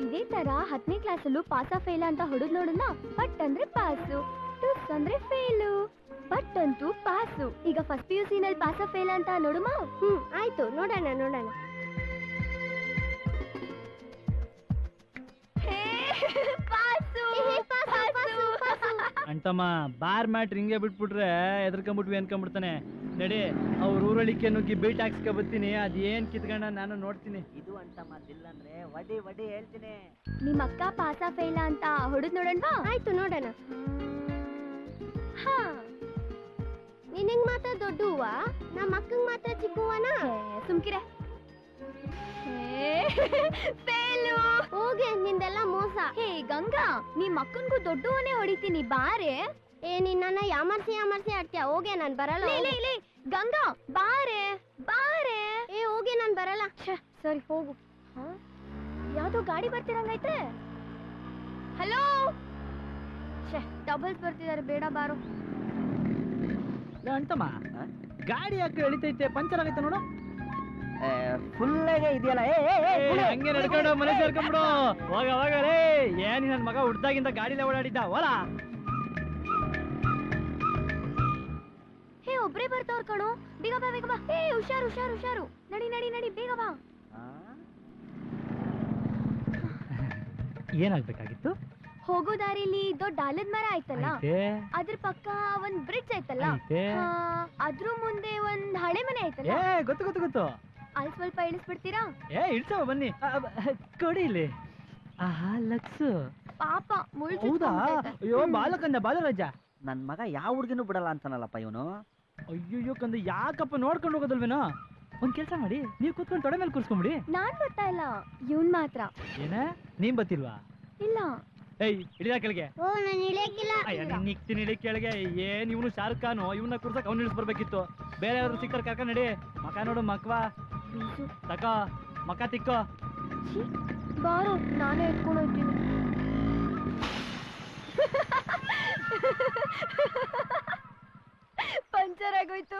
ಇದೇ ತರ 10ನೇ ಕ್ಲಾಸಲ್ಲೂ ಪಾಸ ಫೇಲ್ ಅಂತ ಹೊಡೆದ್ ನೋಡೋಣ. ಪಟ್ ಅಂದ್ರೆ ಪಾಸು, ಟುಸ್ ಅಂದ್ರೆ ಫೇಲು, ಬಟ್ ಅಂತೂ ಪಾಸು. ಈಗ ಫಸ್ಟ್ PUC ನಲ್ಲಿ ಪಾಸ ಫೇಲ್ ಅಂತ ನೋಡುಮ. ಆಯ್ತು, ನೋಡೋಣ ನೋಡೋಣ. ಅಂಟಮ್ಮ ಬಾರ್ ಮ್ಯಾಟ್ ರಿಂಗೆ ಬಿಟ್ಬಿಟ್ರೆ ಎದ್ರಕೊಂಡ್ಬಿಟ್ವಿ ಅನ್ಕೊಂಡ್ಬಿಡ್ತಾನೆ. ನಡಿ ಅವ್ರ ಊರಳಿಕೆ ನುಗ್ಗಿ ಬೀಟ್ ಹಾಕ್ಸ್ಕೊ ಬರ್ತೀನಿ. ಅದೇನ್ ಕಿತ್ಕೊಂಡ ನಾನು ನೋಡ್ತೀನಿ. ಇದು ಅಂಟಮ್ಮ ದಿಲ್ಲಂದ್ರೆ ವಡಿ ವಡಿ ಹೇಳ್ತೀನಿ. ನಿಮ್ಮ ಅಕ್ಕ ಪಾಸ ಫೇಲ ಅಂತ ಹೊಡೆದ್ ನೋಡೋಣ. ಆಯ್ತು ನೋಡೋಣ. ಹಾ, ನಿನಗ್ ಮಾತ್ರ ದೊಡ್ಡ ಹೂವ, ನಮ್ಮ ಅಕ್ಕಂಗ್ ಮಾತ್ರ ಚಿಕ್ಕ ಹೂವನ. ಸುಮ್ಕಿರೆ. ಫೇಲು. ಹೋಗೆ, ನಿಂದೆಲ್ಲ ಮೋಸ. ಹೇ ಗಂಗಾ, ನಿಮ್ ಅಕ್ಕನ್ಗೂ ದೊಡ್ಡವನೇ ಹೊಡಿತೀನಿ ಬಾರೆ. ನಿನ್ನ ಯಾಮರ್ಸಿ ಆಡ್ತೀಯ. ಹೋಗೆ, ನಾನ್ ಬರಲ್ಲ. ಲೇ ಗಂಗಾ, ಬಾರೆ ಬಾರೆ. ಹೋಗೆ, ನಾನ್ ಬರಲ್ಲ. ಸರಿ ಹೋಗು. ಯಾವ್ದೋ ಗಾಡಿ ಬರ್ತಿರಂಗೈತೆ. ಹಲೋ, ಡಬಲ್ಸ್ ಬರ್ತಿದಾರೆ, ಬೇಡ ಬಾರೋ. ಅಂಟಮ್ಮ ಗಾಡಿ ಯಾಕೆ ಎಳಿತೈತೆ? ಪಂಚರ್ ಆಗೈತೆ ನೋಡು. ಫುಲ್ಲಾಗೆ ಇದೆಯಲ್ಲ. ಹಂಗೆ ನಡ್ಕೊಂಡು ಮನೆ ಸೇರ್ಕೊಂಡ್ಬಿಡು. ಹೋಗ ರೇ. ಏನ್ ನನ್ ಮಗ ಹುಡ್ದಾಗಿಂದ ಗಾಡಿಲೇ ಓಡಾಡಿದ್ದ. ಹೊಲ ಹೇ, ಒಬ್ರೇ ಬರ್ತಾವ್ರ ಕಣೋ. ಬೇಗ ಬಾ ಬೇಗ ಬಾ. ಹೇ, ಹುಷಾರು. ನಡಿ ಬೇಗ ಬಾ. ಏನಾಗ್ಬೇಕಾಗಿತ್ತು? ಹೋಗೋ ದಾರಿಲಿ ದೊಡ್ಡ ಆಲದ ಮರ ಆಯ್ತಲ್ಲ, ಅದ್ರ ಪಕ್ಕ ಒಂದ್ ಬ್ರಿಡ್ಜ್ ಆಯ್ತಲ್ಲ, ಅದ್ರ ಮುಂದೆ ಒಂದ್ ಹಳೆ ಮನೆ ಆಯ್ತಲ್ಲ. ಗೊತ್ತು. ಅಲ್ಲಿ ಸ್ವಲ್ಪ ಇಳಿಸ್ಬಿಡ್ತೀರಾ? ಇಳ್ಸವ ಬನ್ನಿ. ಕೊಡಿ ಇಲ್ಲಿ. ಆಹಾ ಲಕ್ಸು ಪಾಪ ಹೌದಾ? ಅಯ್ಯೋ ಬಾಲಕಂದ ಬಾಲರಾಜ. ನನ್ ಮಗ ಯಾವ ಹುಡುಗಿನೂ ಬಿಡಲ್ಲ ಅಂತಾನಲ್ಲಪ್ಪ ಇವನು. ಅಯ್ಯೋ ಕಂದ, ಯಾಕಪ್ಪ ನೋಡ್ಕೊಂಡು ಹೋಗೋದಲ್ವೇನೋ. ಒಂದ್ ಕೆಲ್ಸ ಮಾಡಿ, ನೀವ್ ಕೂತ್ಕೊಂಡು ತೊಡೆ ಮೇಲೆ ಕೂರ್ಸ್ಕೊಂಬಿಡಿ. ನಾನ್ ಬರ್ತಾ ಇಲ್ಲ, ಇವನ್ ಮಾತ್ರ. ಏನ ನೀನ್ ಬತ್ತಿಲ್ವಾ? ಇಲ್ಲ. ಹಿಡಿದ ಕೆಳಗೆ. ನಾನು ಇಳಿಯಕ್ಕಿಲ್ಲ. ನಿಕ್ತೀನಿ ಇಳಿ ಕೆಳಗೆ. ಏನ್ ಇವನು ಶಾರುಖ್ ಖಾನು, ಇವನ್ನ ಕುರ್ಸಕ್ ಅವ್ನು ಇಳಿಸ್ಬರ್ಬೇಕಿತ್ತು. ಬೇರೆ ಯಾವ್ದು ಸಿಕ್ಕರ್ ಕರ್ಕ ನಡಿ. ಮಕ ನೋಡು ಮಕ್ವಾ. ತಕ ಮಕ ತಿಕ್ಕೋ. ಬಾರೋ, ನಾನೇ ಎತ್ಕೊಂಡು ಹೋಗ್ತೀನಿ. ಪಂಚರ್ ಆಗೋಯ್ತು.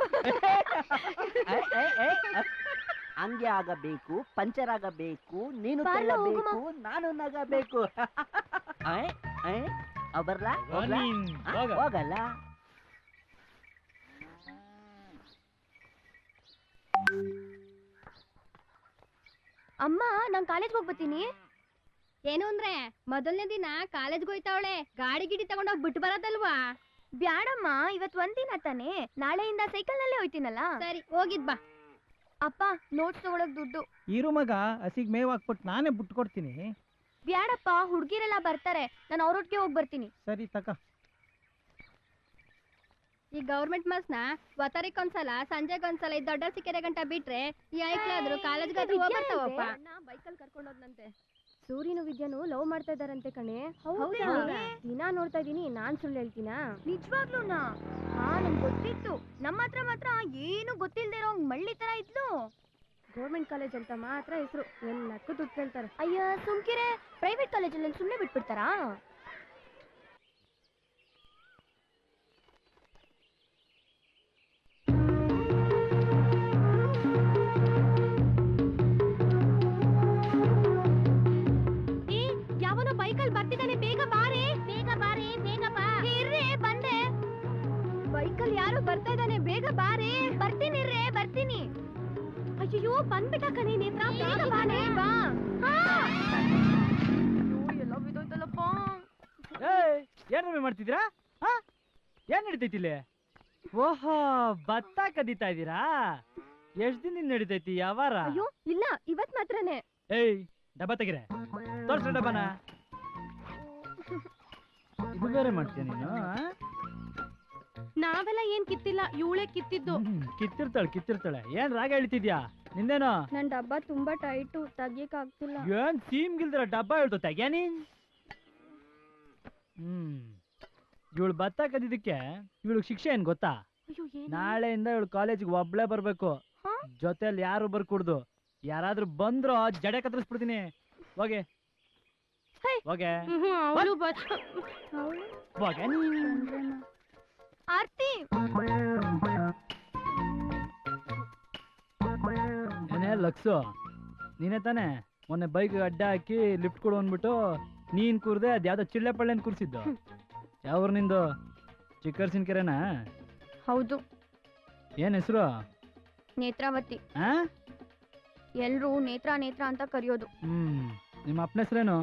ಹಂಗೆ ಆಗಬೇಕು, ಪಂಚರ್ ಆಗಬೇಕು, ನೀನು ತೆಳ್ಳಬೇಕು, ನಾನು ನಗಬೇಕು. ಬರ್ಲಾ? ಹೋಗಲ್ಲ. ಅಮ್ಮ, ನಾನ್ ಕಾಲೇಜ್ಗೆ ಹೋಗ್ಬತ್ತೀನಿ. ಏನು ಅಂದ್ರೆ ಮೊದಲನೇ ದಿನ ಕಾಲೇಜ್ಗೆ ಹೋಯ್ತಾವಳೆ, ಗಾಡಿ ಗಿಡಿ ತಗೊಂಡೋಗ್ ಬಿಟ್ಟು ಬರೋದಲ್ವಾ? ಬ್ಯಾಡಮ್ಮ, ಇವತ್ ಒಂದಿನ ತಾನೆ, ನಾಳೆಯಿಂದ ಸೈಕಲ್ ನಲ್ಲೇ ಹೋಯ್ತೀನಲ್ಲ. ಸರಿ, ಹೋಗಿದ್ ಬಾ. ಅಪ್ಪ, ನೋಟ್ಸ್ ತಗೊಳಕ್ ದುಡ್ಡು. ಇರು ಮಗ, ಹಸಿಗ್ ಮೇವ್ ಹಾಕ್ಬಿಟ್ಟು ನಾನೇ ಬಿಟ್ಟು ಕೊಡ್ತೀನಿ. ಬ್ಯಾಡಪ್ಪ, ಹುಡ್ಗಿರೆಲ್ಲ ಬರ್ತಾರೆ, ನಾನು ಅವ್ರೊಟ್ಟಿಗೆ ಹೋಗಿ ಬರ್ತೀನಿ. ಸರಿ ತಕ. ಈ ಗೌರ್ಮೆಂಟ್ ಬಸ್ನ ವತರಿಕೊಂದ್ಸಲ ಸಂಜೆಗೊಂದ್ಸಲ ಈ ದೊಡ್ಡ ಸಿಕ್ಕೆರೆ ಗಂಟ ಬಿಟ್ರೆ ಯಾಯ್ಕ್ಲಾದ್ರು ಕಾಲೇಜ್ಗಾದ್ರೂ ಹೋಗ್ಬರ್ತಾವಪ್ಪ. ಬೈಕಲ್ಲಿ ಕರ್ಕೊಂಡೋದ್ನಂತೆ. ಸೂರ್ಯನು ವಿದ್ಯಾನು ಲವ್ ಮಾಡ್ತಾ ಇದಾರಂತೆ ಕಣೆ. ದಿನ ನೋಡ್ತಾ ಇದೀನಿ, ನಾನ್ ಸುಳ್ಳು ಹೇಳ್ತೀನಾ? ನಿಜವಾಗ್ಲೂನಾ? ಹಾ, ನಂಗೆ ಗೊತ್ತಿತ್ತು. ನಮ್ಮ ಹತ್ರ ಮಾತ್ರ ಏನು ಗೊತ್ತಿಲ್ದೇ ಇರೋ ಮಳ್ಳಿ ತರ ಇದ್ಲು. ಗೌರ್ಮೆಂಟ್ ಕಾಲೇಜ್ ಅಂತ ಮಾತ್ರ ಹೆಸರು, ಎಲ್ಲಕ್ಕೂ ದುಡ್ಡು ಕೇಳ್ತಾರೆ. ಅಯ್ಯ ಸುಮ್ಕಿರೆ, ಪ್ರೈವೇಟ್ ಕಾಲೇಜಲ್ಲಿ ಸುಮ್ಮನೆ ಬಿಟ್ಬಿಡ್ತಾರಾ? ಯಾವನೋ ಬೈಕಲ್ಲಿ ಬರ್ತಿದ್ದಾನೆ, ಬೇಗ ಬಾರೆ. ಬೇಗ ಬಾರೆ, ಬೇಗ ಬಾ. ಇರ್ರೆ, ಬಂದೆ. ಬೈಕಲ್ಲಿ ಯಾರೋ ಬರ್ತಾ ಇದ್ದಾನೆ, ಬೇಗ ಬಾರೆ. ಬರ್ತೀನಿ ಇರ್ರೆ, ಬರ್ತೀನಿ. ಅಯ್ಯೋ, ಬಂದ್ಬಿಟ್ಟ ಕಣೆ ನೇತ್ರ, ಬೇಗ ಬಾನೆ. ಬಾ. ಎಲ್ಲ ಬಿದ್ದೋಯ್ತಲ್ಲಪ್ಪ. ಏನ್ ಮಾಡ್ತಿದ್ದೀರಾ? ಏನ್ ನಡೀತೈತಿ ಇಲ್ಲಿ? ಓಹೋ, ಭತ್ತ ಕದೀತಾ ಇದ್ದೀರಾ? ಎಷ್ಟ್ ದಿನ ನಡೀತೈತಿ ಯಾವಾರ? ಅಯ್ಯೋ ಇಲ್ಲ, ಇವತ್ ಮಾತ್ರನೇ. ಡಬ್ಬ ತೆಗಿರೆ, ತೋರ್ಸ ಡಬ್ಬನ. ಇದು ಬೇರೆ ಮಾಡ್ತೀಯ ನೀನು? ನಾವೆಲ್ಲ ಏನ್ ಕಿತ್ತಿಲ್ಲ, ಇವಳೆ ಕಿತ್ತಿದ್ದು. ಕಿತ್ತಿರ್ತಾಳೆ. ಏನ್ ರಾಗ ಹೇಳ್ತಿದ್ಯಾ? ನಿಂದೇನೋ? ನನ್ ಡಬ್ಬ ತುಂಬಾ ಟೈಟು, ತೆಗಿಯಕ್ ಆಗ್ತಿಲ್ಲ. ಏನ್ ಸೀಮ್ ಗಿಲ್ದಿರ ಡಬ್ಬ ಹೇಳ್ತು, ತೆಗ್ಯಾ ನೀನ್? ಇವಳು ಭತ್ತ ಕದಿದ್ದಕ್ಕೆ ಇವಳಿಗೆ ಶಿಕ್ಷೆ ಏನ್ ಗೊತ್ತಾ? ನಾಳೆಯಿಂದ ಇವಳು ಕಾಲೇಜಿಗೆ ಒಬ್ಳೆ ಬರ್ಬೇಕು, ಜೊತೆಲಿ ಯಾರು ಬರ್ಕೂಡ್ದು. ಯಾರಾದ್ರೂ ಬಂದ್ರು ಜಡೆ ಕತ್ತರಿಸ್ಬಿಡ್ತೀನಿ. ಹೋಗೆ ಹೋಗೆ ಆರ್ತಿ, ಲಕ್ಸು ನೀನೇ ತಾನೇ ಮೊನ್ನೆ ಬೈಕ್ ಅಡ್ಡ ಹಾಕಿ ಲಿಫ್ಟ್ ಕೊಡು ಅಂದ್ಬಿಟ್ಟು ನೀನ್ ಕೂರ್ದೆ ಅದ್ಯಾವ್ದೋ ಚಿಳ್ಳೆ ಪಳ್ಳೆನ್ ಕೂರ್ಸಿದ್ದು ಯಾವ್ರು ನಿಂದು ಚಿಕ್ಕರ್ಸಿನ್ಕೆರೆನಾ? ಹೌದು, ಏನ್ ಹೆಸರು? ನೇತ್ರಾವತಿ. ಆ ಎಲ್ರೂ ನೇತ್ರ ನೇತ್ರ ಅಂತ ಕರೆಯೋದು. ನಿಮ್ಮ ಅಪ್ಪನ ಹೆಸರೇನು?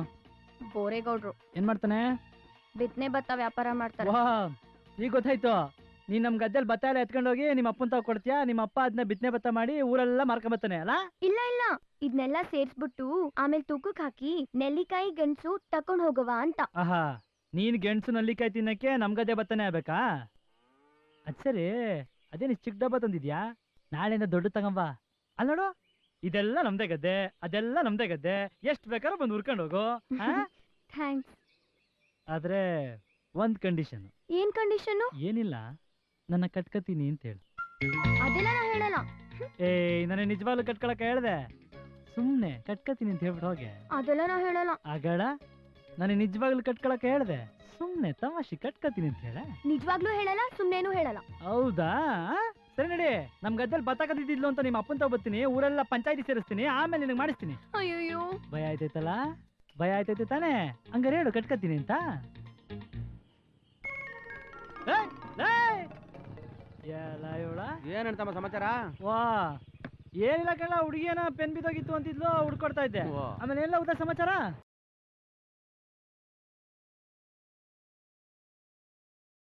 ಬೋರೇಗೌಡ್ರು. ಏನ್ ಮಾಡ್ತಾನೆ? ಬಿತ್ತನೆ ಭತ್ತ ವ್ಯಾಪಾರ ಮಾಡ್ತಾರೆ. ವಾ, ಈಗ ಗೊತ್ತಾಯ್ತು. ನೀನ್ ನಮ್ ಗದ್ದೆಲ್ ಭತ್ತ ಎಲ್ಲ ಎತ್ಕೊಂಡೋಗಿ ನಿಮ್ಮ ಅಪ್ಪನ್ ತಾವ್ ಕೊಡ್ತೀಯಾ, ನಿಮ್ಮ ಅಪ್ಪ ಅದನ್ನ ಬಿತ್ತನೆ ಭತ್ತ ಮಾಡಿ ಊರೆಲ್ಲ ಮಾರ್ಕೊಂಬತ್ತಾನೆ ಅಲ್ಲ? ಇಲ್ಲ ಇಲ್ಲ, ಇದನ್ನೆಲ್ಲ ಸೇರ್ಸ್ಬಿಟ್ಟು ಆಮೇಲೆ ತೂಕಕ್ ಹಾಕಿ ನೆಲ್ಲಿಕಾಯಿ ಗೆಣಸು ತಕೊಂಡ್ ಹೋಗವ ಅಂತ. ಆಹಾ, ನೀನ್ ಗೆಣಸು ನಲ್ಲಿಕಾಯಿ ತಿನ್ನಕ್ಕೆ ನಮ್ ಗದ್ದೆ ಭತ್ತನೇ ಆಗ್ಬೇಕಾ? ಅದ್ ಸರಿ, ಅದೇನ್ ಚಿಕ್ಕ ಡಬ್ಬ ತಂದಿದ್ಯಾ? ನಾಳೆಯಿಂದ ದೊಡ್ಡ ತಗೊಂಬ. ಅಲ್ಲ ನೋಡು, ಇದೆಲ್ಲ ನಮ್ದೇ ಗದ್ದೆ, ಅದೆಲ್ಲ ನಮ್ದೇ ಗದ್ದೆ, ಎಷ್ಟ್ ಬೇಕಾದ್ರೂ ಬಂದು ಹುರ್ಕೊಂಡು ಹೋಗು. ಥ್ಯಾಂಕ್ಸ್. ಆದ್ರೆ ಒಂದ್ ಕಂಡೀಷನ್. ಏನ್ ಕಂಡೀಷನ್? ಏನಿಲ್ಲ, ನನ್ನ ಕಟ್ಕತೀನಿ ಅಂತ ಹೇಳು. ಅದೆಲ್ಲ ನಾ ಹೇಳಲ್ಲ. ನನ್ನ ನಿಜವಾಗ್ಲೂ ಕಟ್ಕೊಳಕ ಹೇಳ್ದೆ, ಸುಮ್ನೆ ಕಟ್ಕತೀನಿ ಅಂತ ಹೇಳ್ಬಿಟ್ಟು ಹೋಗೆ. ಅದೆಲ್ಲ ನಾ ಹೇಳಲ್ಲ. ಆಗಳ ನಾನು ನಿಜವಾಗ್ಲೂ ಕಟ್ಕೊಳಕ ಹೇಳ್ದೆ, ಸುಮ್ನೆ ತಮಾಷೆ ಕಟ್ಕತೀನಿ ಅಂತ ಹೇಳ. ನಿಜವಾಗ್ಲೂ ಹೇಳಲ್ಲ, ಸುಮ್ನೇನು ಹೇಳಲ್ಲ. ಹೌದಾ? ಸರಿ ನಡಿ, ನಮ್ ಗದ್ದೆಲ್ ಭತ್ತ ಕದ್ದಿದ್ಲು ಅಂತ ನಿಮ್ಮ ಅಪ್ಪನ್ ತಾವ್ ಬರ್ತೀನಿ, ಊರೆಲ್ಲ ಪಂಚಾಯತಿ ಸೇರಿಸ್ತೀನಿ, ಆಮೇಲೆ ನಿನಗೆ ಮಾಡಿಸ್ತೀನಿ. ಅಯ್ಯೋ, ಭಯ ಆಯ್ತೈತಲ್ಲ? ಭಯ ಆಯ್ತೈತೆ ತಾನೇ? ಹಂಗಾರೆ ಹೇಳು ಕಟ್ಕತೀನಿ ಅಂತ. ಏನಂತಮ್ಮ ಸಮಾಚಾರ? ವಾ, ಏನಿಲ್ಲ ಕಣ, ಹುಡುಗಿಯನ ಪೆನ್ ಬಿದ್ದೋಗಿತ್ತು ಅಂತಿದ್ಲು, ಹುಡ್ಕೊಡ್ತಾ ಇದ್ದೆ. ಆಮೇಲೆ ಎಲ್ಲ ಉದಾ ಸಮಾಚಾರ?